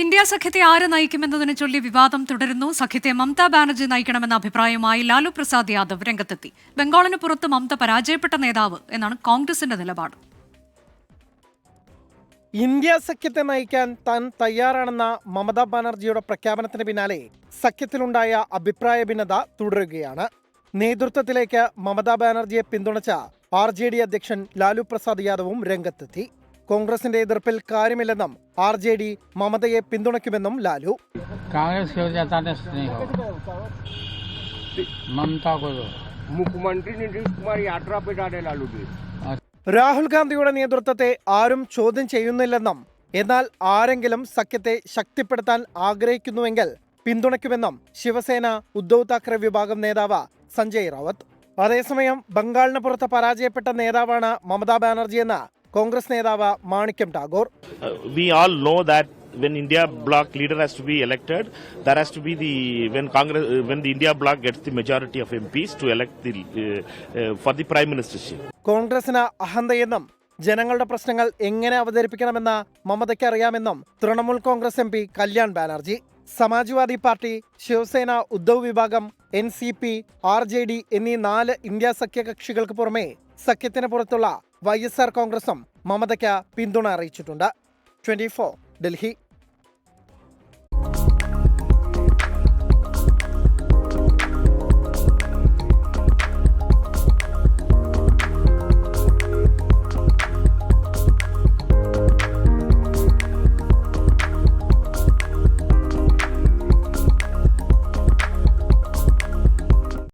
India സഖ്യത്തെ ആര് നയിക്കുമെന്നതിനെ ചൊല്ലി വിവാദം തുടരുന്നു. സഖ്യത്തെ മമതാ ബാനർജി നയിക്കണമെന്ന അഭിപ്രായവുമായി ലാലു പ്രസാദ് യാദവ് രംഗത്തെത്തി. ബംഗാളിന് പുറത്ത് മമത പരാജയപ്പെട്ട നേതാവ് എന്നാണ് കോൺഗ്രസിന്റെ നിലപാട്. ഇന്ത്യ സഖ്യത്തെ നയിക്കാൻ താൻ തയ്യാറാണെന്ന മമതാ ബാനർജിയുടെ പ്രഖ്യാപനത്തിന് പിന്നാലെ സഖ്യത്തിലുണ്ടായ അഭിപ്രായ ഭിന്നത തുടരുകയാണ്. നേതൃത്വത്തിലേക്ക് മമതാ ബാനർജിയെ പിന്തുണച്ച RJD അധ്യക്ഷൻ ലാലു പ്രസാദ് യാദവും രംഗത്തെത്തി. കോൺഗ്രസിന്റെ എതിർപ്പിൽ കാര്യമില്ലെന്നും RJD മമതയെ പിന്തുണയ്ക്കുമെന്നും ലാലു. രാഹുൽ ഗാന്ധിയുടെ നേതൃത്വത്തെ ആരും ചോദ്യം ചെയ്യുന്നില്ലെന്നും എന്നാൽ ആരെങ്കിലും സഖ്യത്തെ ശക്തിപ്പെടുത്താൻ ആഗ്രഹിക്കുന്നുവെങ്കിൽ പിന്തുണയ്ക്കുമെന്നും ശിവസേന ഉദ്ധവ് താക്കറെ വിഭാഗം നേതാവ് സഞ്ജയ് റാവത്ത്. അതേസമയം ബംഗാളിന് പുറത്ത് പരാജയപ്പെട്ട നേതാവാണ് മമതാ ബാനർജി എന്ന കോൺഗ്രസ് നേതാവ് മാണിക്യം Tagore. We all know that when India bloc leader has to be elected, there has to be when the India bloc gets the majority of MPs to elect for the prime ministership. കോൺഗ്രസിന് അഹന്തയെന്നും ജനങ്ങളുടെ പ്രശ്നങ്ങൾ എങ്ങനെ അവതരിപ്പിക്കണമെന്ന് മമതയ്ക്ക് അറിയാമെന്നും Trinamool Congress MP Kalyan Banerjee. Samajwadi party, Shiv Sena Uddhav വിഭാഗം, NCP, RJD എന്നീ 4 India സഖ്യകക്ഷികൾക്ക് പുറമെ സഖ്യത്തിന് പുറത്തുള്ള YSR കോൺഗ്രസും മമതയ്ക്ക് പിന്തുണ അറിയിച്ചിട്ടുണ്ട്. 24 ഡൽഹി.